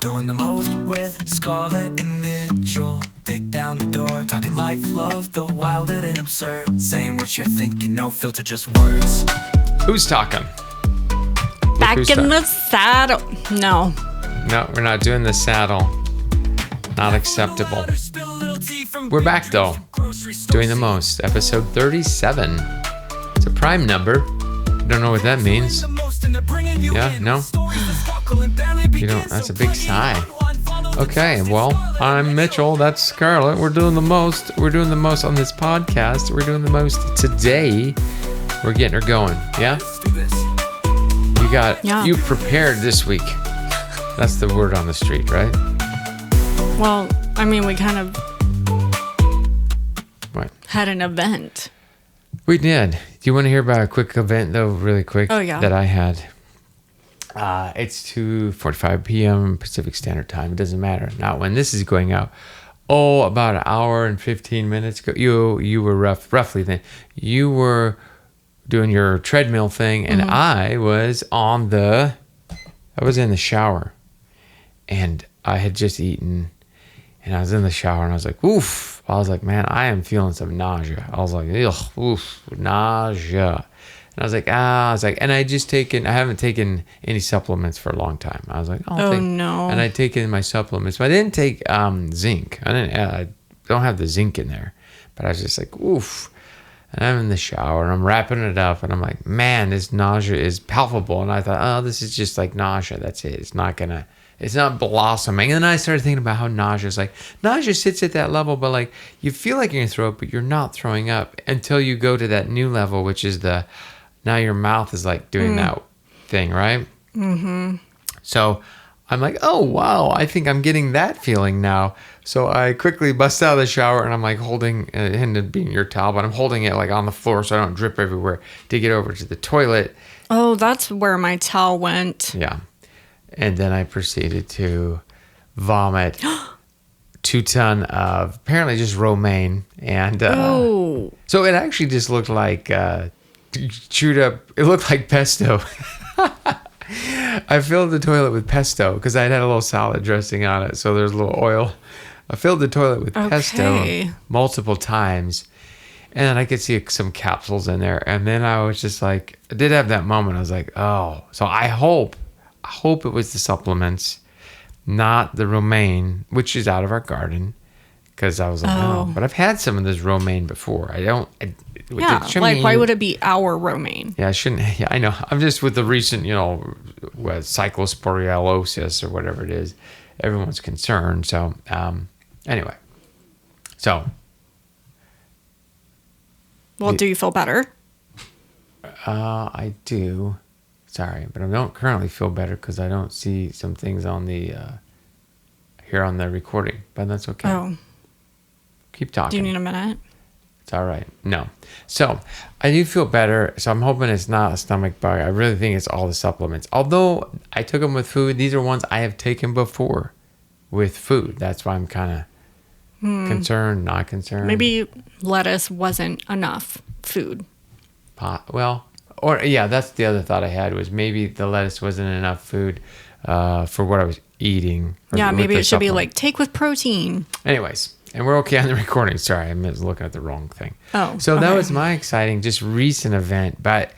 Doing the most with Scarlet and Mitchell. Dig down the door, talking life, love, the wild and absurd. Saying what you're thinking, no filter, just words. Who's talking? Back Who's in the saddle. No. No, we're not doing the saddle. Not acceptable. We're back though. Doing the most. Episode 37. It's a prime number. Don't know what that means. Yeah, no? You don't. That's a big sigh. Okay, well, I'm Mitchell. That's Scarlet. We're doing the most. We're doing the most on this podcast. We're doing the most today. We're getting her going. Yeah? You prepared this week. That's the word on the street, right? Well, I mean, we kind of What? had an event. We did. Do you want to hear about a quick event, though, really quick? Oh, yeah. That I had. It's 2:45 p.m. Pacific Standard Time. It doesn't matter. Not when this is going out. Oh, about an hour and 15 minutes ago. You were roughly then. You were doing your treadmill thing, and I was in the shower. And I had just eaten, and I was in the shower, and I was like, oof. I was like, man, I am feeling some nausea. I was like, ugh, oof, nausea. And I was like, and I haven't taken any supplements for a long time. I was like, no. And I'd taken my supplements, but I didn't take zinc. I don't have the zinc in there, but I was just like, oof. And I'm in the shower, and I'm wrapping it up, and I'm like, man, this nausea is palpable. And I thought, oh, this is just like nausea. That's it. It's not blossoming. And then I started thinking about how nausea sits at that level, but like you feel like you're going to throw up, but you're not throwing up until you go to that new level, which is now your mouth is like doing that thing, right? Mm-hmm. So I'm like, oh, wow, I think I'm getting that feeling now. So I quickly bust out of the shower, and I'm like holding, it ended up being your towel, but I'm holding it like on the floor so I don't drip everywhere to get over to the toilet. Oh, that's where my towel went. Yeah. And then I proceeded to vomit 2 ton of apparently just romaine. And so it actually just looked like chewed up. It looked like pesto. I filled the toilet with pesto because I'd had a little salad dressing on it. So there's a little oil. I filled the toilet with pesto multiple times. And then I could see some capsules in there. And then I was just like, I did have that moment. I was like, oh, so I hope it was the supplements, not the romaine, which is out of our garden. Because I was like, oh, but I've had some of this romaine before. Why would it be our romaine? Yeah, I shouldn't. Yeah, I know. I'm just with the recent, cyclosporiosis or whatever it is. Everyone's concerned. So, anyway. So. Well, do you feel better? I do. Sorry, but I don't currently feel better because I don't see some things on the here on the recording, but that's okay. Oh. Keep talking. Do you need a minute? It's all right. No. So I do feel better. So I'm hoping it's not a stomach bug. I really think it's all the supplements. Although I took them with food, these are ones I have taken before with food. That's why I'm kind of concerned, not concerned. Maybe lettuce wasn't enough food. That's the other thought I had was maybe the lettuce wasn't enough food for what I was eating. Yeah, maybe it should be like take with protein. Anyways, and we're okay on the recording. Sorry, I was looking at the wrong thing. Oh, so that was my exciting, just recent event, but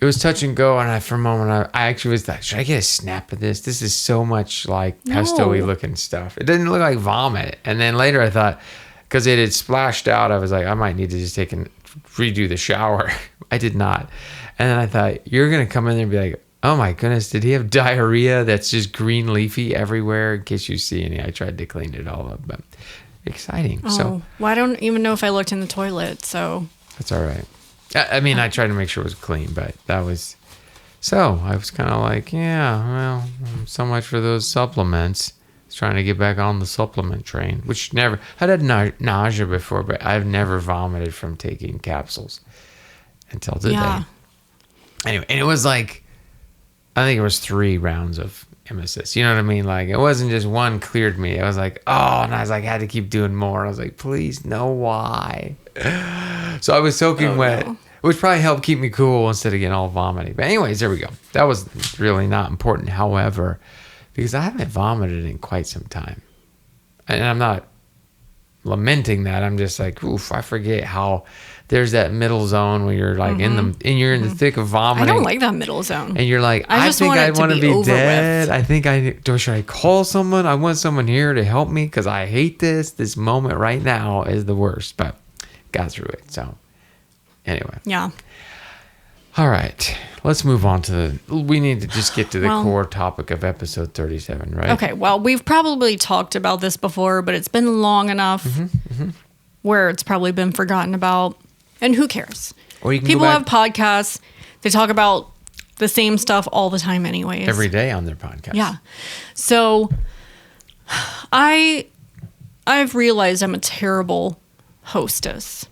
it was touch and go. And for a moment, I actually was like, should I get a snap of this? This is so much like pesto-y looking stuff. It didn't look like vomit. And then later I thought, because it had splashed out, I was like, I might need to just take and redo the shower. I did not. And then I thought, you're going to come in there and be like, oh my goodness, did he have diarrhea that's just green leafy everywhere? In case you see any, I tried to clean it all up, but exciting. Well, I don't even know if I looked in the toilet, so. That's all right. I mean, I tried to make sure it was clean, but that was, so I was kind of like, yeah, well, so much for those supplements. I was trying to get back on the supplement train, which I'd had nausea before, but I've never vomited from taking capsules until today. Yeah. Anyway, and it was like, I think it was 3 rounds of emesis. You know what I mean? Like, it wasn't just one cleared me. I was like, oh, and I was like, I had to keep doing more. I was like, please, no, why? So I was soaking wet, which probably helped keep me cool instead of getting all vomiting. But anyways, there we go. That was really not important. However, because I haven't vomited in quite some time. And I'm not lamenting that. I'm just like, oof, I forget how there's that middle zone where you're like you're in the thick of vomiting. I don't like that middle zone. And you're like, I just think want I it to want to be be over dead. with. I think should I call someone? I want someone here to help me because I hate this. This moment right now is the worst, but got through it. So anyway. Yeah. All right. Let's move on we need to just get to the core topic of episode 37, right? Okay. Well, we've probably talked about this before, but it's been long enough where it's probably been forgotten about. And who cares? Or you can People have podcasts. They talk about the same stuff all the time anyways. every day on their podcast. Yeah. So I've realized I'm a terrible hostess.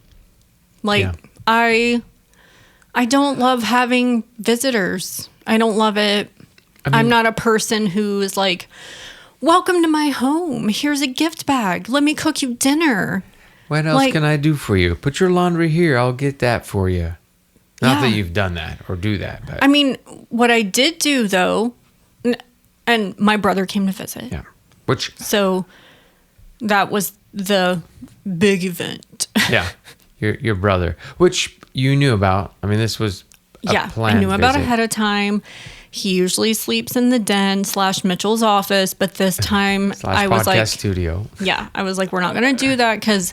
Like I don't love having visitors. I don't love it. I'm not a person who is like, welcome to my home. Here's a gift bag. Let me cook you dinner. What else can I do for you? Put your laundry here. I'll get that for you. Not that you've done that or do that. But I mean, what I did do, though, and my brother came to visit. Yeah. So that was the big event. Yeah. Your brother, which you knew about. I mean, this was a planned I knew about visit. ahead of time. He usually sleeps in the den / Mitchell's office, but this time I was like, studio. Yeah, I was like, we're not going to do that because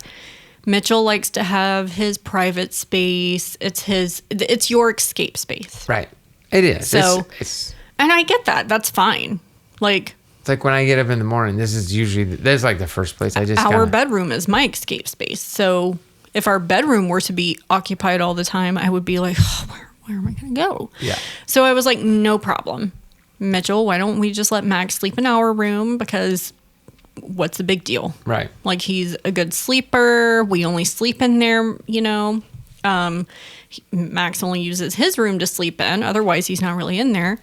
Mitchell likes to have his private space. It's your escape space. Right. It is. So, it's and I get that. That's fine. Like, it's like when I get up in the morning, this is like the first place I just our bedroom is my escape space. So if our bedroom were to be occupied all the time, I would be like, oh, where am I going to go? Yeah. So I was like, no problem. Mitchell, why don't we just let Max sleep in our room? Because what's the big deal? Right. Like, he's a good sleeper. We only sleep in there, Max only uses his room to sleep in. Otherwise, he's not really in there.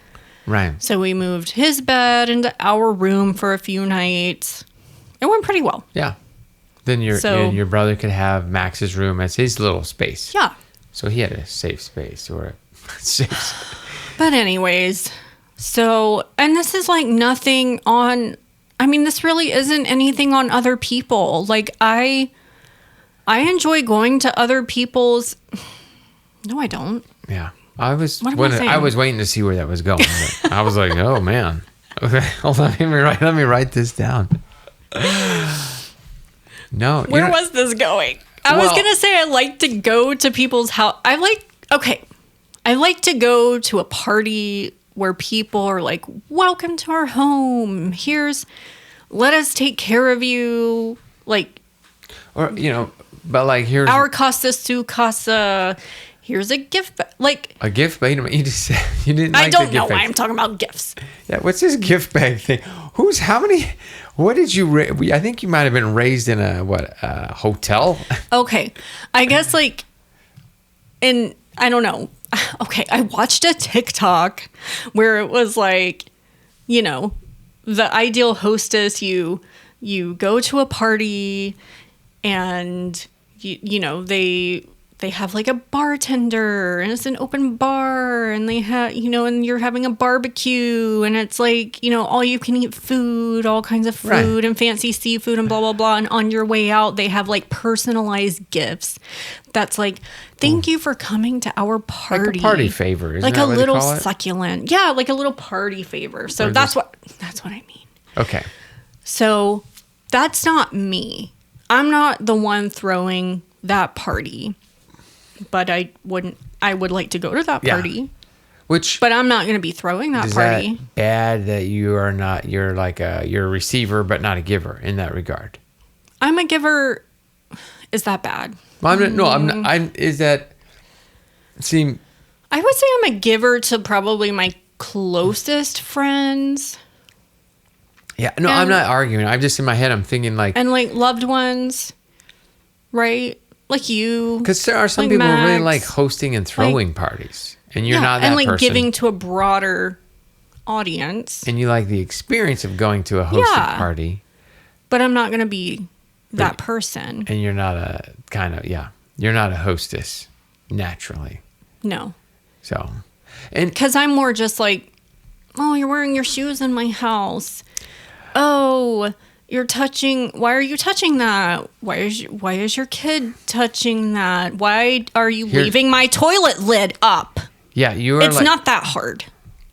Right. So we moved his bed into our room for a few nights. It went pretty well. Yeah. Then your brother could have Max's room as his little space. Yeah. So he had a safe space or a safe. But anyways, and this is like nothing on, this really isn't anything on other people. Like I enjoy going to other people's, no, I don't. Yeah. I was saying? I was waiting to see where that was going. But I was like, oh man. Okay, hold on, let me write this down. No. Where was this going? I was going to say I like to go to people's house. I like to go to a party where people are like, welcome to our home. Let us take care of you. Like, or, but like here's our casa su casa. Here's a gift. Like a gift bag. You just said you didn't like the gift bag. I don't know why I'm talking about gifts. Yeah. What's this gift bag thing? What did you, I think you might have been raised in a hotel. Okay. I guess I don't know. Okay. I watched a TikTok where it was like, the ideal hostess, you go to a party and they have like a bartender and it's an open bar and they have, and you're having a barbecue and it's like, all you can eat food, all kinds of food and fancy seafood and blah, blah, blah. And on your way out, they have like personalized gifts. That's like, thank you for coming to our party. Like a party favor. Isn't like that a what little they call it? succulent. Yeah. Like a little party favor. So that's what I mean. Okay. So that's not me. I'm not the one throwing that party. But I would like to go to that party. But I'm not going to be throwing that party. Is that bad that you're a receiver, but not a giver in that regard? I'm a giver. Is that bad? Well, I'm not, is that, I would say I'm a giver to probably my closest friends. Yeah, no, I'm not arguing. I'm just in my head, I'm thinking like. And like loved ones, right? Like you. Because there are some people who really like hosting and throwing parties. And you're not that person. And giving to a broader audience. And you like the experience of going to a hosted party. But I'm not going to be that person. And you're not you're not a hostess naturally. No. So. Because I'm more just like, oh, you're wearing your shoes in my house. Oh, why are you touching that? Why is your kid touching that? Why are you leaving my toilet lid up? Yeah, it's not that hard.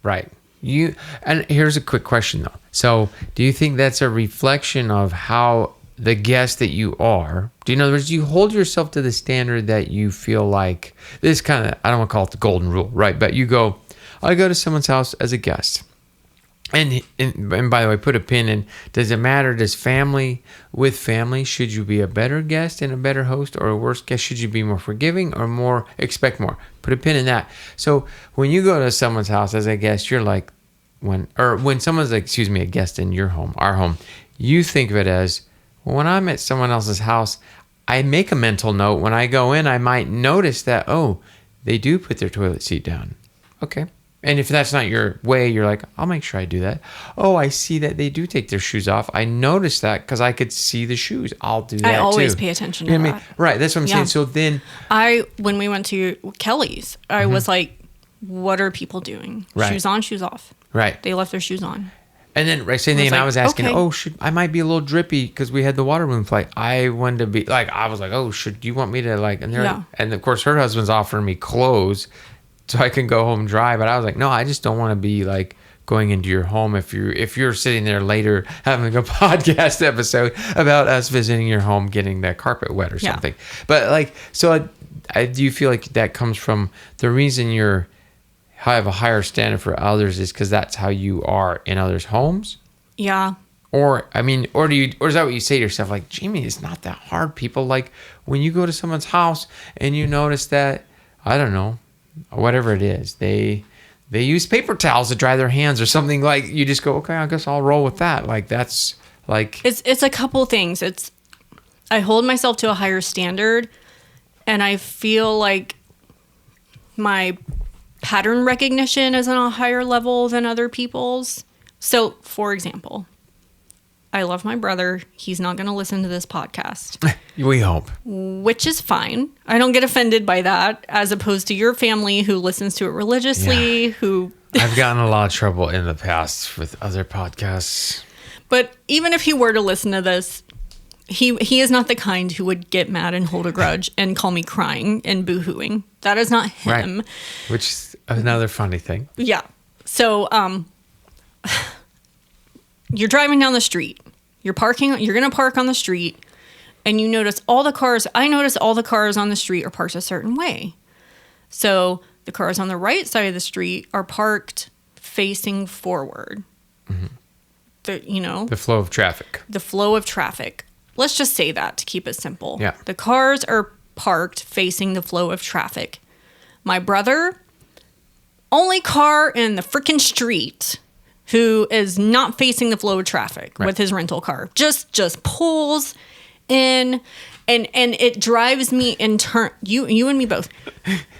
Right. And here's a quick question though. So do you think that's a reflection of how the guest that you are? In other words, you hold yourself to the standard that you feel like this kind of, I don't want to call it the golden rule, right? But I go to someone's house as a guest. And by the way, put a pin in, does it matter? Does with family, should you be a better guest and a better host, or a worse guest? Should you be more forgiving or expect more? Put a pin in that. So when you go to someone's house as a guest, you're like, when someone's like, a guest in your home, our home, you think of it as, well, when I'm at someone else's house, I make a mental note. When I go in, I might notice that, oh, they do put their toilet seat down. Okay. And if that's not your way, you're like, I'll make sure I do that. Oh, I see that they do take their shoes off. I noticed that because I could see the shoes. I'll do that too. I always pay attention to that. Right, that's what I'm saying. So then... when we went to Kelly's, I was like, what are people doing? Right. Shoes on, shoes off. Right. They left their shoes on. And then, same thing, I was asking, okay. I might be a little drippy because we had the water balloon flight. I wanted to be, I was like, do you want me to, and of course, her husband's offering me clothes so I can go home dry. But I was like, no, I just don't want to be going into your home if you're sitting there later having a podcast episode about us visiting your home, getting that carpet wet or something. But do you feel like that comes from the reason you have a higher standard for others is because that's how you are in others' homes? Yeah. Or is that what you say to yourself? Like, Jamie, it's not that hard. People, when you go to someone's house and you notice that, I don't know, whatever it is, they use paper towels to dry their hands or something, you just go, okay, I guess I'll roll with that. That's it's a couple things. I hold myself to a higher standard, and I feel like my pattern recognition is on a higher level than other people's. So, for example, I love my brother. He's not going to listen to this podcast. We hope. Which is fine. I don't get offended by that, as opposed to your family who listens to it religiously, who... I've gotten a lot of trouble in the past with other podcasts. But even if he were to listen to this, he is not the kind who would get mad and hold a grudge and call me crying and boo-hooing. That is not him. Right. Which is another funny thing. Yeah. So, you're driving down the street. You're going to park on the street, and you notice I notice all the cars on the street are parked a certain way. So the cars on the right side of the street are parked facing forward. Mm-hmm. The flow of traffic. The flow of traffic. Let's just say that to keep it simple. Yeah. The cars are parked facing the flow of traffic. My brother, only car in the freaking street who is not facing the flow of traffic with his rental car, just pulls in, and it drives me you and me both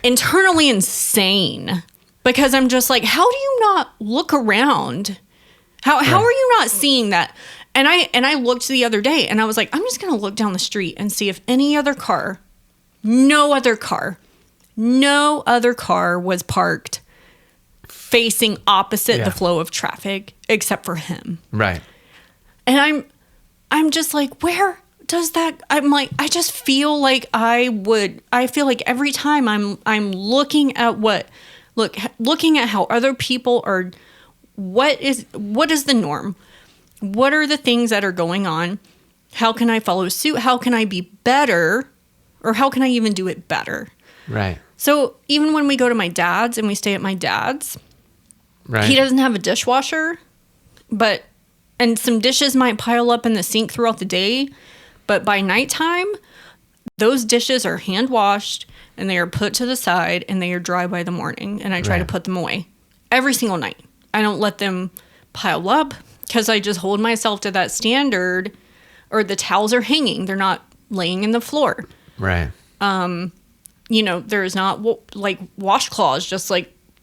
internally insane, because I'm just like, how do you not look around? How are you not seeing that? And I looked the other day, and I was like, I'm just gonna look down the street and see if no other car was parked facing opposite the flow of traffic except for him. Right. And I'm just like, where does that, I'm like, I just feel like I feel like every time I'm looking at looking at how other people are, what is the norm? What are the things that are going on? How can I follow suit? How can I be better? Or how can I even do it better? Right. So even when we go to my dad's and we stay at my dad's, right, he doesn't have a dishwasher, and some dishes might pile up in the sink throughout the day, but by nighttime, those dishes are hand washed and they are put to the side and they are dry by the morning, and I try to put them away every single night. I don't let them pile up because I just hold myself to that standard, or the towels are hanging. They're not laying in the floor. Right. There's not washcloths just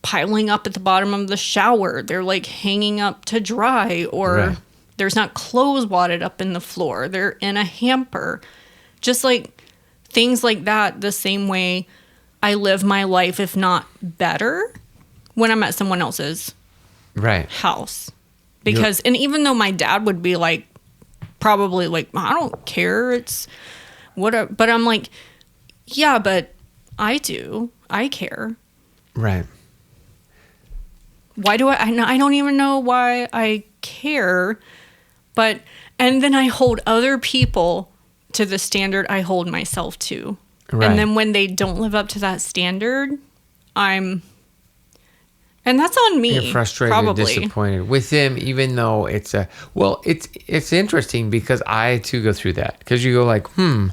piling up at the bottom of the shower. They're hanging up to dry, or there's not clothes wadded up in the floor. They're in a hamper. Just things like that, the same way I live my life, if not better, when I'm at someone else's. Right. house. Because, and even though my dad would be like, probably like, I don't care. It's whatever. But I'm like, yeah, but I do. I care. Right. Why do I don't even know why I care. But, and then I hold other people to the standard I hold myself to. Right. And then when they don't live up to that standard, and that's on me. You're frustrated, probably. disappointed with him, even though it's interesting because I too go through that. Because you go like, oh,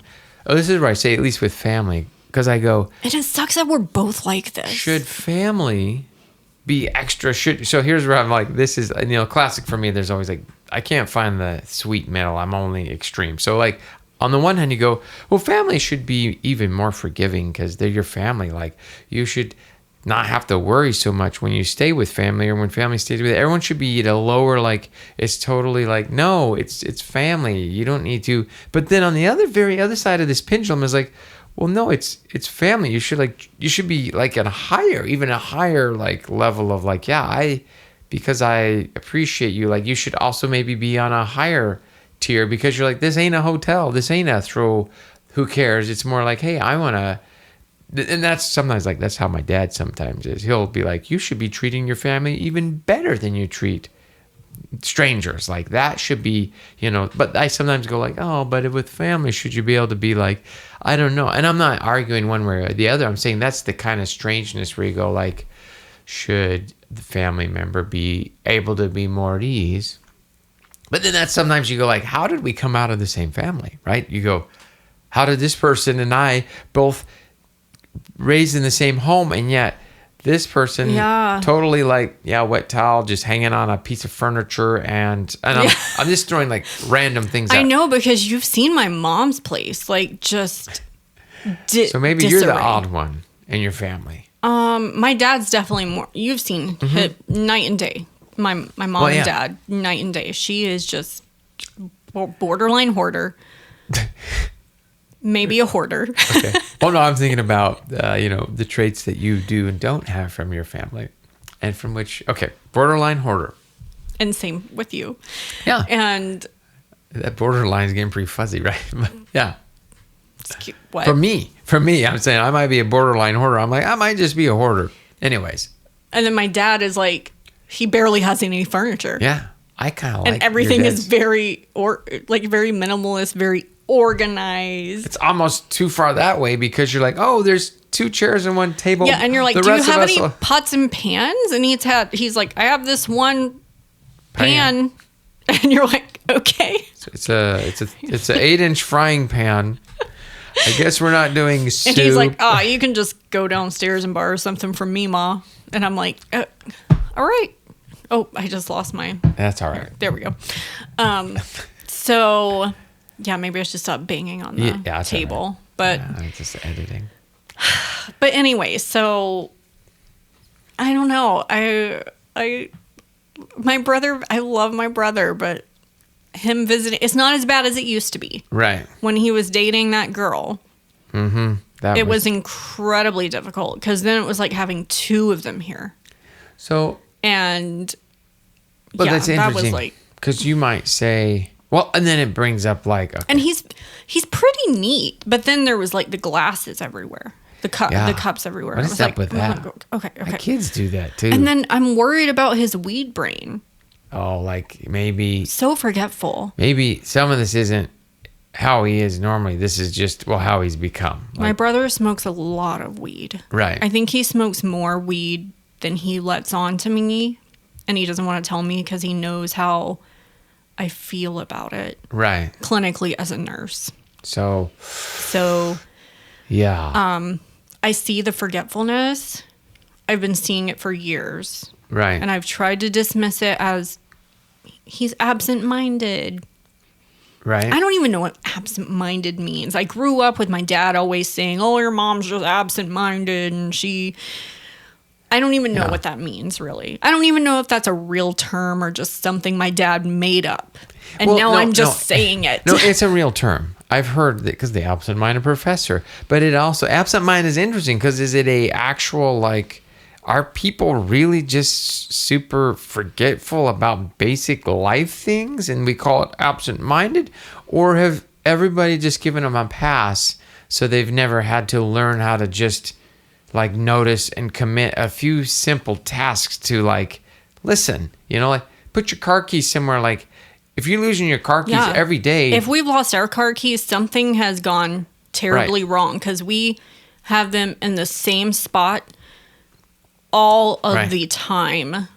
this is where I say, at least with family, because I go, It just sucks that we're both like this. should family be extra? So here's where I'm like, this is, classic for me. There's always like, I can't find the sweet middle. I'm only extreme. So like, on the one hand, you go, well, family should be even more forgiving because they're your family. Like, you should not have to worry so much when you stay with family or when family stays with. Everyone should be at a lower, like, it's totally like, no, it's family. You don't need to. But then on the very other side of this pendulum is like, well, no, it's family. You should be like at a higher like level of like, yeah, because I appreciate you. Like, you should also maybe be on a higher tier because you're like, this ain't a hotel. This ain't a throw. Who cares? It's more like, hey, I want to. And that's sometimes like, that's how my dad sometimes is. He'll be like, you should be treating your family even better than you treat strangers. Like, that should be, but I sometimes go like, oh, but with family, should you be able to be like, I don't know. And I'm not arguing one way or the other. I'm saying that's the kind of strangeness where you go like, should the family member be able to be more at ease? But then that's sometimes you go like, how did we come out of the same family, right? You go, how did this person and I both raised in the same home, and yet this person totally like, wet towel just hanging on a piece of furniture, and I'm just throwing like random things out. I know, because you've seen my mom's place, like, just so maybe disarray. You're the odd one in your family. My dad's definitely more. You've seen it night and day. My mom and dad, night and day. She is just borderline hoarder. Maybe a hoarder. Okay. Well, no, I'm thinking about the traits that you do and don't have from your family, and from which borderline hoarder. And same with you. Yeah. And that borderline is getting pretty fuzzy, right? But, yeah. What? For me, I'm saying I might be a borderline hoarder. I'm like, I might just be a hoarder. Anyways. And then my dad is like, he barely has any furniture. Yeah. I kind of like. And everything is very very minimalist, very organized. It's almost too far that way because you're like, oh, there's 2 chairs and 1 table. Yeah, and you're like, do you have any pots and pans? And he's like, I have this one pan. And you're like, okay. It's a 8-inch frying pan. I guess we're not doing soup. And he's like, you can just go downstairs and borrow something from me, Ma. And I'm like, all right. Oh, I just lost mine. That's all right. There we go. So, yeah, maybe I should stop banging on the table. Right. But I'm just editing. But anyway, so I don't know. My brother, I love my brother, but him visiting, it's not as bad as it used to be. Right. When he was dating that girl. Mm-hmm. It was incredibly difficult because then it was like having 2 of them here. So. And. But that's interesting. That was like. Because you might say. Well, and then it brings up like. Okay. And he's pretty neat, but then there was like the glasses everywhere. The cups everywhere. What is up with that? Okay. My kids do that too. And then I'm worried about his weed brain. Oh, like maybe. So forgetful. Maybe some of this isn't how he is normally. This is just, how he's become. Like, my brother smokes a lot of weed. Right. I think he smokes more weed than he lets on to me. And he doesn't want to tell me because he knows how I feel about it. Right. Clinically as a nurse. So. Yeah. I see the forgetfulness. I've been seeing it for years. Right. And I've tried to dismiss it as he's absent-minded. Right. I don't even know what absent-minded means. I grew up with my dad always saying, oh, your mom's just absent-minded. And I don't even know what that means, really. I don't even know if that's a real term or just something my dad made up. And I'm just saying it. No, it's a real term. I've heard that because the absent-minded professor. But it also, absent-minded is interesting because is it a actual, like, are people really just super forgetful about basic life things and we call it absent-minded? Or have everybody just given them a pass so they've never had to learn how to just like notice and commit a few simple tasks to like, listen, like put your car keys somewhere. Like if you're losing your car keys every day. If we've lost our car keys, something has gone terribly wrong because we have them in the same spot all of the time.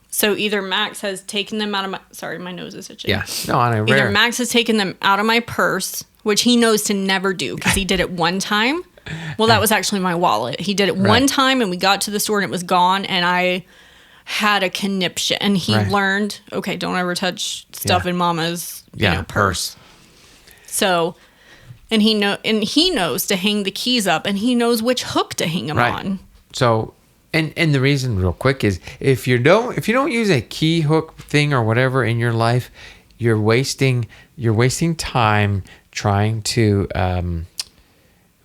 So either Max has taken them out of my nose is itching. Yeah. No, on a rare. Either Max has taken them out of my purse, which he knows to never do because he did it one time. Well, that was actually my wallet. He did it one time and we got to the store and it was gone and I had a conniption and he learned, okay, don't ever touch stuff in mama's purse. So, and he knows to hang the keys up and he knows which hook to hang them on. So, and the reason real quick is if you don't use a key hook thing or whatever in your life, you're wasting time trying to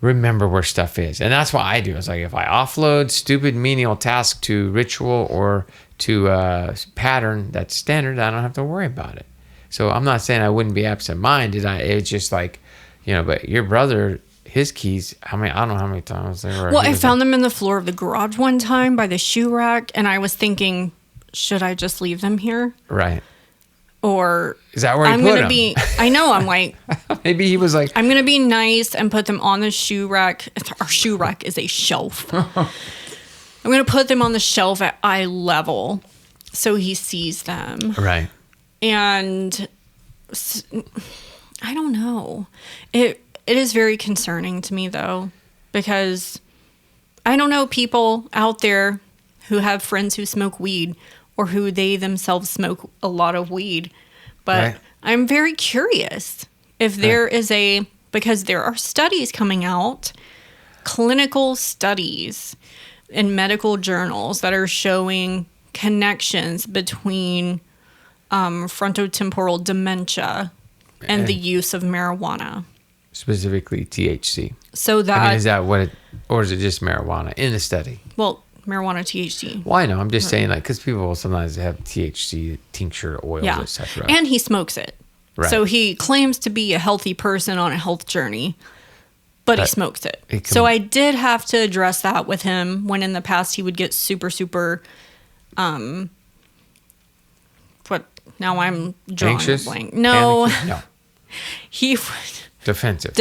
remember where stuff is. And that's what I do. It's like if I offload stupid menial task to ritual or to pattern that's standard, I don't have to worry about it. So I'm not saying I wouldn't be absent-minded. It's just like, but your brother, his keys, I don't know how many times they were. Well, I found them in the floor of the garage one time by the shoe rack. And I was thinking, should I just leave them here? Right. Or is that where he put them? I know. I'm like, maybe he was like, I'm going to be nice and put them on the shoe rack. Our shoe rack is a shelf. I'm going to put them on the shelf at eye level so he sees them. Right. And I don't know. It is very concerning to me though, because I don't know people out there who have friends who smoke weed or who they themselves smoke a lot of weed. But I'm very curious if there is because there are studies coming out, clinical studies in medical journals that are showing connections between frontotemporal dementia and the use of marijuana. Specifically THC. So that... is that what or is it just marijuana in the study? Well, marijuana, THC. Well, I know. I'm just saying, like, because people sometimes have THC tincture, oils, etc. And he smokes it. Right. So he claims to be a healthy person on a health journey, but he smokes it. So I did have to address that with him when in the past he would get super, super, now I'm drawing anxious? a blank. No. No. He would... Defensive.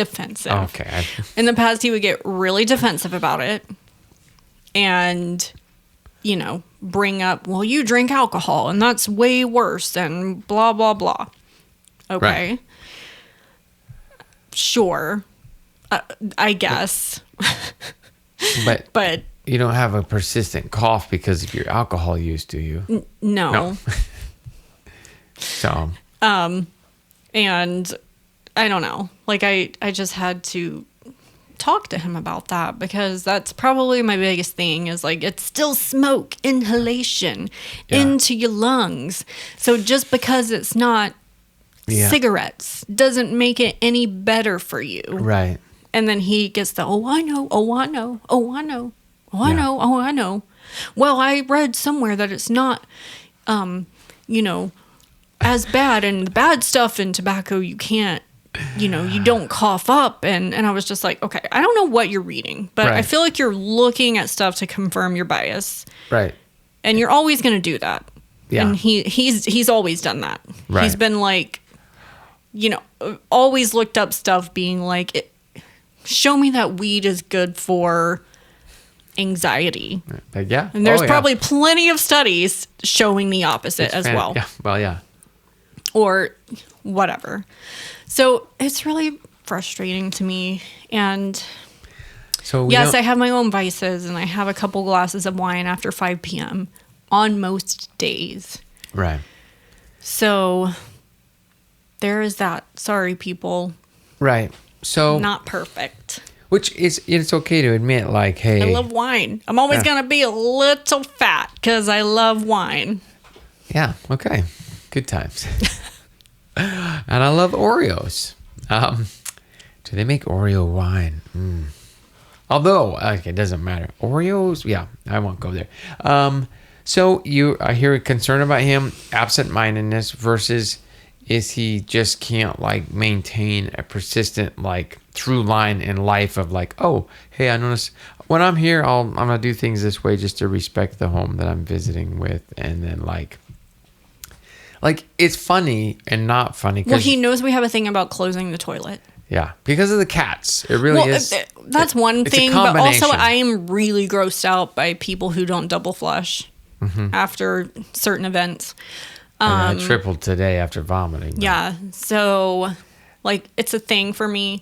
Oh, okay. In the past, he would get really defensive about it and, bring up, well, you drink alcohol and that's way worse and blah, blah, blah. Okay. Right. Sure. I guess. But you don't have a persistent cough because of your alcohol use, do you? No. So. And I don't know. Like, I just had to talk to him about that because that's probably my biggest thing is like, it's still smoke, inhalation into your lungs. So just because it's not cigarettes doesn't make it any better for you. Right. And then he gets the, oh, I know. Well, I read somewhere that it's not, as bad, and the bad stuff in tobacco you can't, you don't cough up. And I was just like, okay, I don't know what you're reading, but I feel like you're looking at stuff to confirm your bias. Right. And you're always going to do that. Yeah. And he's always done that. Right. He's been like, always looked up stuff being like, show me that weed is good for anxiety. Yeah. And there's probably plenty of studies showing the opposite well. Yeah. Well, yeah. Or whatever. So it's really frustrating to me. And so yes, I have my own vices and I have a couple glasses of wine after 5 p.m. on most days. Right. So there is that. Sorry, people. Right. So not perfect. Which is, it's okay to admit, like, hey. I love wine. I'm always going to be a little fat because I love wine. Yeah. Okay. Good times. And I love Oreos. Do they make Oreo wine? Although, it doesn't matter. Oreos, yeah, I won't go there. So I hear a concern about him, absent-mindedness versus is he just can't like maintain a persistent like through line in life of like, oh, hey, I notice when I'm here, I'm gonna do things this way just to respect the home that I'm visiting with, and then like it's funny and not funny. Well, he knows we have a thing about closing the toilet. Yeah, because of the cats. It really is. That's one it's thing, but also I am really grossed out by people who don't double flush after certain events. I tripled today after vomiting. Yeah, so like it's a thing for me,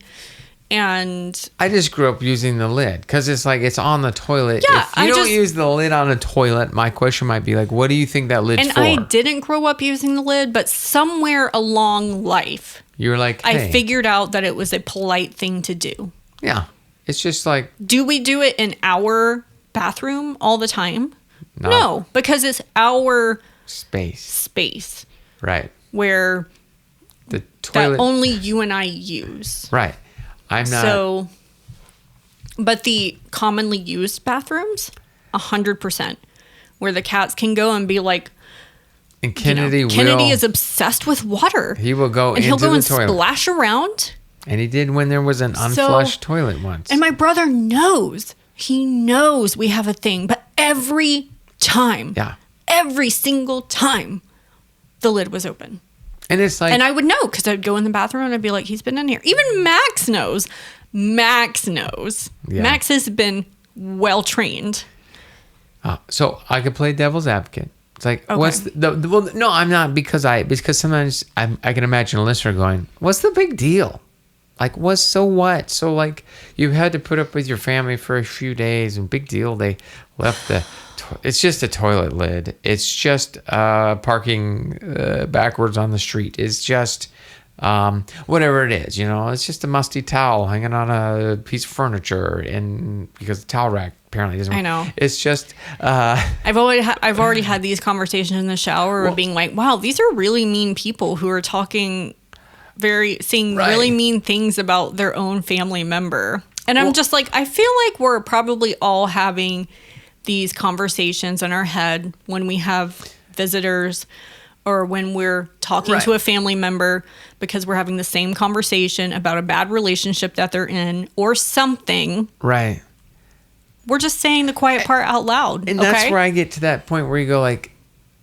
and I just grew up using the lid because it's like it's on the toilet. Yeah, if you don't use the lid on a toilet, my question might be like, what do you think that lid's for? And I didn't grow up using the lid, but somewhere along life, you were like, hey. I figured out that it was a polite thing to do. Yeah, it's just like, do we do it in our bathroom all the time? No, because it's our space, right? Where the toilet that only you and I use, right? I'm not. So, but the commonly used bathrooms, 100%, where the cats can go and be like. And Kennedy is obsessed with water. He will go and he'll go and toilet. Splash around. And he did when there was an unflushed toilet once. And my brother knows. He knows we have a thing, but every time, every single time, the lid was open. And it's like, and I would know because I'd go in the bathroom and I'd be like, he's been in here. Even Max knows. Max knows. Yeah. Max has been well trained. So I could play devil's advocate. It's like, okay. What's well, no, I'm not because sometimes I can imagine a listener going, what's the big deal? Like, so what? So like you had to put up with your family for a few days and big deal. They left it's just a toilet lid. It's just parking backwards on the street. It's just whatever it is, it's just a musty towel hanging on a piece of furniture, and because the towel rack apparently doesn't. I know. It's just. I've already had these conversations in the shower of being like, wow, these are really mean people who are talking, saying really mean things about their own family member, and I'm just like, I feel like we're probably all having these conversations in our head when we have visitors. Or when we're talking to a family member because we're having the same conversation about a bad relationship that they're in or something. Right. We're just saying the quiet part out loud. And that's where I get to that point where you go like,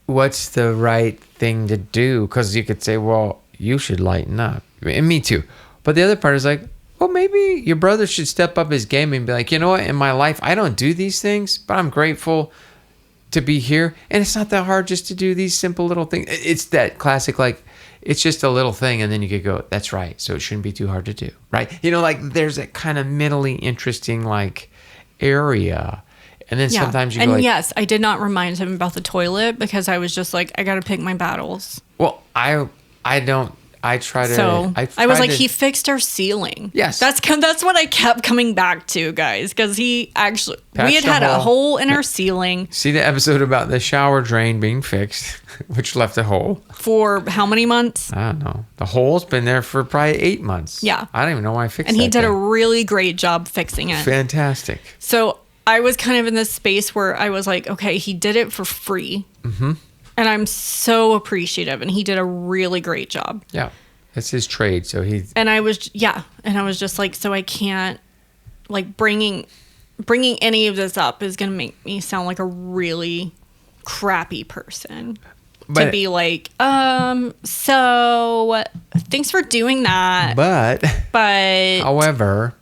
what's the right thing to do? Because you could say, well, you should lighten up. And me too. But the other part is like, well, maybe your brother should step up his game and be like, you know what? In my life, I don't do these things, but I'm grateful to be here, and it's not that hard just to do these simple little things. It's that classic, like, it's just a little thing, and then you could go, that's right, so it shouldn't be too hard to do, right? Like, there's that kind of mentally interesting, like, area, and then sometimes you go, like, yes, I did not remind him about the toilet, because I was just like, I gotta pick my battles. Well, I try to. So I was like, he fixed our ceiling. Yes, that's what I kept coming back to, guys, because we had a hole in our ceiling. See the episode about the shower drain being fixed, which left a hole for how many months? I don't know. The hole's been there for probably 8 months. Yeah, I don't even know why I fixed it. And he did a really great job fixing it. Fantastic. So I was kind of in this space where I was like, okay, he did it for free. Mm-hmm. And I'm so appreciative, and he did a really great job. Yeah, that's his trade. So and I was just like, so I can't, like, bringing any of this up is gonna make me sound like a really crappy person. To be like, so thanks for doing that, but however.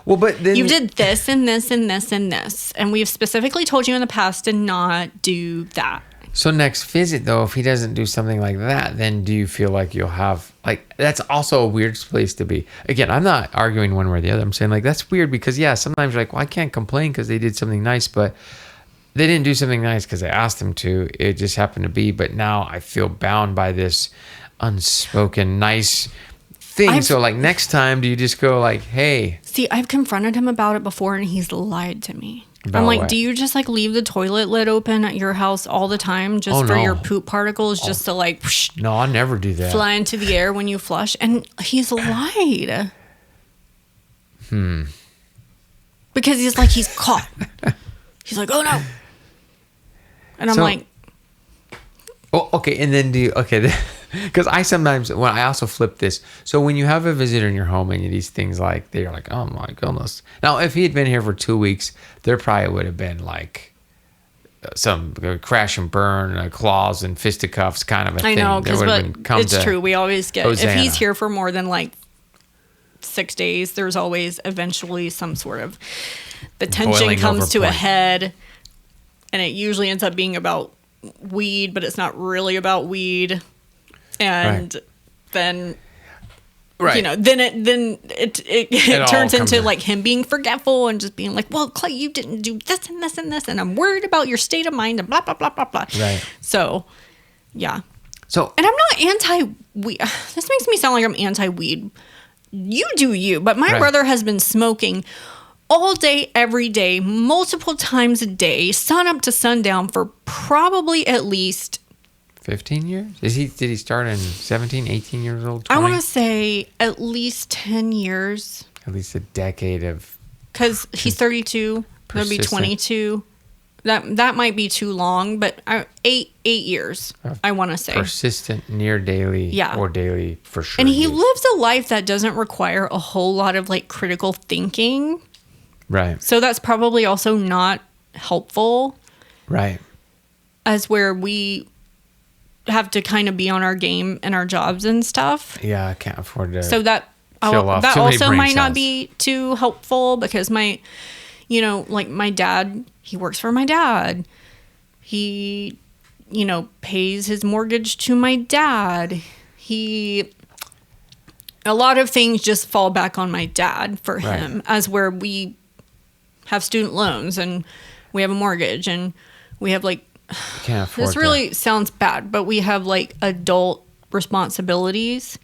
Well, but then you did this and this and this and this, and we've specifically told you in the past to not do that. So next visit, though, if he doesn't do something like that, then do you feel like you'll have, like, that's also a weird place to be. Again, I'm not arguing one way or the other. I'm saying, like, that's weird because, yeah, sometimes you're like, well, I can't complain because they did something nice, but they didn't do something nice because I asked them to. It just happened to be. But now I feel bound by this unspoken nice thing. So, like, next time, do you just go like, hey. See, I've confronted him about it before, and he's lied to me. About I'm like, what? do you just, like, leave the toilet lid open at your house all the time just for your poop particles just to, like, whoosh, no, I never do that. Fly into the air when you flush? And he's lied. because he's like, he's caught. He's like, oh no. And I'm So- like, Oh, okay. And then because I sometimes, when I also flip this. So when you have a visitor in your home and these things like, they're like, oh my goodness. Now, if he had been here for 2 weeks, there probably would have been like some crash and burn, claws and fisticuffs kind of a thing. I know, There would have been come it's to true. We always get, if Hosanna. he's here for more than like 6 days, there's always eventually some sort of, the tension Boiling comes over to a point. head, and it usually ends up being about weed, but it's not really about weed. And Right. then, Right. you know, then it all turns comes into in. like him being forgetful and just being like, well, Clay, you didn't do this and this and this, and I'm worried about your state of mind and blah, blah, blah, blah, blah. Right. So, yeah. So And I'm not anti-weed. This makes me sound like I'm anti-weed. You do you. But my Right. brother has been smoking all day, every day, multiple times a day, sun up to sundown for probably at least, 15 years? Did he start in 17, 18 years old? 20? I want to say at least 10 years. At least a decade of Because he's 32. That'd be Persistent. 22. That might be too long, but 8 years, I want to say. persistent near daily Yeah. or daily for sure. And he use. lives a life that doesn't require a whole lot of like critical thinking. Right. So that's probably also not helpful, Right. as where we have to kind of be on our game and our jobs and stuff. Yeah, I can't afford to. So that Kill off that too many also brain might not cells. be too helpful, because my, you know, like my dad, he works for my dad. He, you know, pays his mortgage to my dad. A lot of things just fall back on my dad for Right. him, as where we have student loans and we have a mortgage and we have like, can't afford this really sounds bad, but we have like adult responsibilities,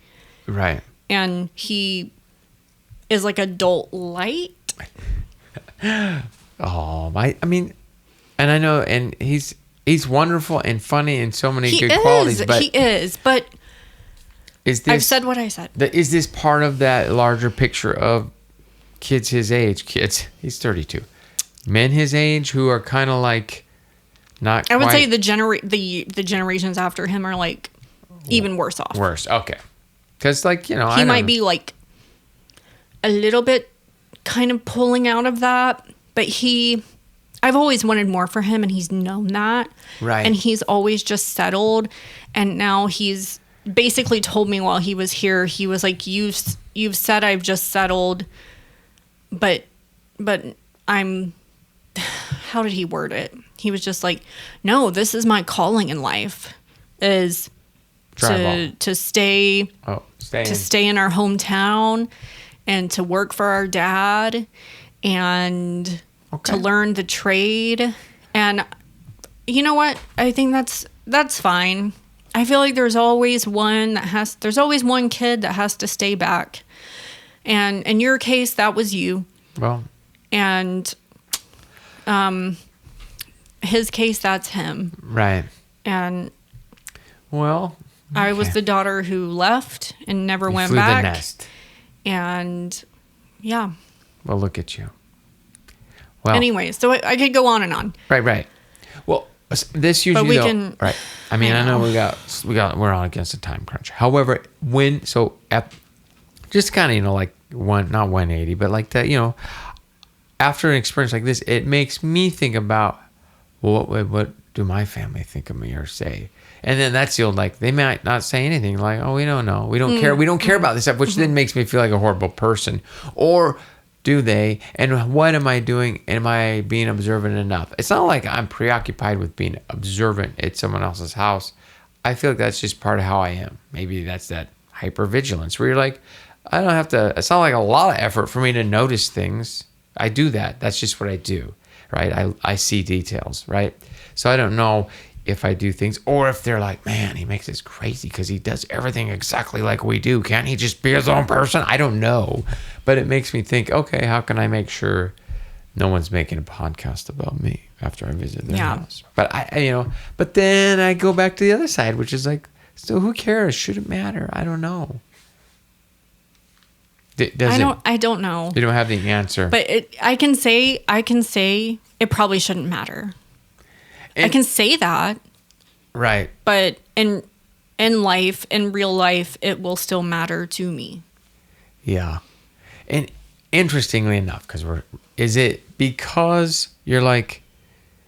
to. Right. and he is like adult light. Oh, I mean, and I know, and he's wonderful and funny and so many good qualities, but He is, but is this I've said what I said. is this part of that larger picture of kids his age? He's 32. Men his age who are kind of like not. I would quite say the generations after him are like even worse off. worse. Okay, because like you know, He might be like a little bit kind of pulling out of that, but I've always wanted more for him, and he's known that. Right. And he's always just settled, and now he's basically told me while he was here, he was like, you've said I've just settled, but I'm, how did he word it? He was just like, no, this is my calling in life, is Drive to stay stay to stay in our hometown and to work for our dad and Okay. to learn the trade. And you know what? I think that's fine. I feel like there's always one kid that has to stay back. And in your case, that was you. Well, And his case, that's him. right. And Well, I was okay. the daughter who left and never You went flew back. the nest. And yeah. Well, look at you. Well, Anyway, so I could go on and on. right. Well, this usually we though, can- right. I mean, I know know. we're on against a time crunch. However, just kind of like not 180, but like that, after an experience like this, it makes me think about what do my family think of me or say. And then that's the old, like, they might not say anything, like, oh, we don't know. We don't care. We don't care about this stuff, which then makes me feel like a horrible person. Or do they? And what am I doing? Am I being observant enough? It's not like I'm preoccupied with being observant at someone else's house. I feel like that's just part of how I am. Maybe that's that hypervigilance where you're like, I don't have to, it's not like a lot of effort for me to notice things. I do that. That's just what I do, right? I see details, right? So I don't know if I do things, or if they're like, man, he makes this crazy because he does everything exactly like we do. Can't he just be his own person? I don't know. But it makes me think, okay, how can I make sure no one's making a podcast about me after I visit their house? But but then I go back to the other side, which is like, so who cares? Should it matter? I don't know. I don't know. You don't have the answer. But I can say it probably shouldn't matter. I can say that. Right. But in life, in real life, it will still matter to me. Yeah. And interestingly enough, is it because you're like,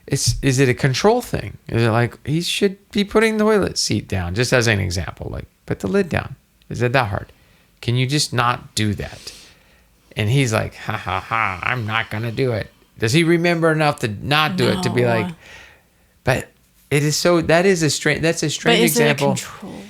is it a control thing? Is it like he should be putting the toilet seat down? Just as an example, like put the lid down. Is it that hard? Can you just not do that? And he's like, ha ha ha, I'm not gonna do it. Does he remember enough to not do it to be like? But it is so. That's a strange example.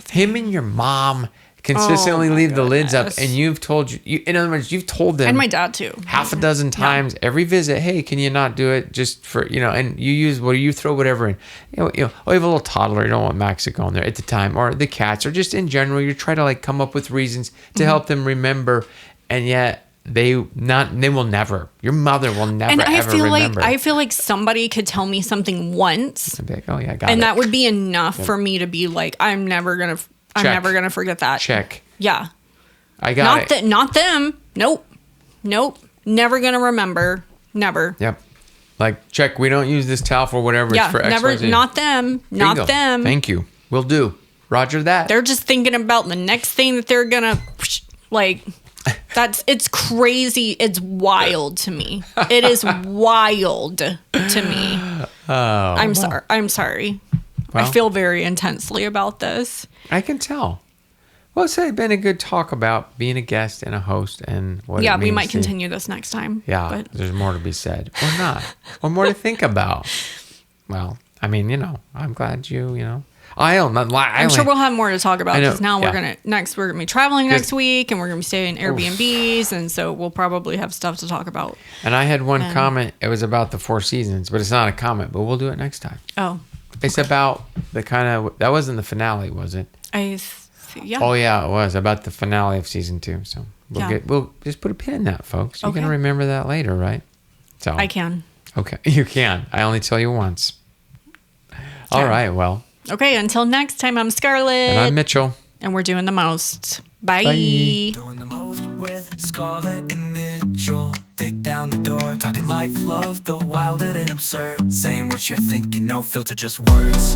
Him and your mom consistently leave the lids up, and you've told in other words, you've told them, and my dad too, half a dozen times every visit. Hey, can you not do it just for And you throw whatever in. We have a little toddler. You don't want Max to go in there at the time, or the cats, or just in general. You try to come up with reasons to help them remember, and yet they will never. Your mother will never. And I feel like somebody could tell me something once. I'd be like, oh yeah, got it. And that would be enough for me to be like, I'm never gonna forget that. Check. Yeah. I got it. Not them. Nope. Never gonna remember. Never. Yep. Check. We don't use this towel for whatever. Yeah. It's for never. XYZ. Not them. Bingo. Not them. Thank you. Will do. Roger that. They're just thinking about the next thing that they're gonna it's crazy. It's wild to me. It is wild to me. Oh, I'm sorry. Well, I feel very intensely about this. I can tell. Well, it's been a good talk about being a guest and a host and what. Yeah, we might continue this next time. Yeah, but there's more to be said, or not, or more to think about. Well, I mean, I'm glad I'm sure we'll have more to talk about because now we're gonna be traveling next Good. week and we're gonna be staying in Airbnbs, and so we'll probably have stuff to talk about. And I had one comment. It was about the Four Seasons, but it's not a comment. But we'll do it next time. Oh, it's about the kind of that wasn't the finale, was it? Yeah. Oh yeah, it was about the finale of season 2. So we'll just put a pin in that, folks. You can remember that later, right? So I can. Okay, you can. I only tell you once. All right. Well. Okay, until next time, I'm Scarlet. And I'm Mitchell. And we're doing the most. Bye. Doing the most with Scarlet and Mitchell. Dig down the door, talking life, love, the wild and absurd. Saying what you're thinking, no filter, just words.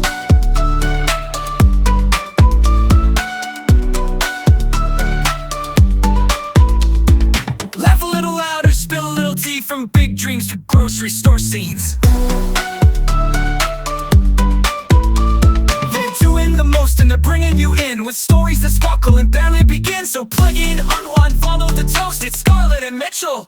Laugh a little louder, spill a little tea, from big dreams to grocery store scenes. The most, and they're bringing you in with stories that sparkle and barely begin. So plug in, unwind, follow the toast. It's Scarlet and Mitchell.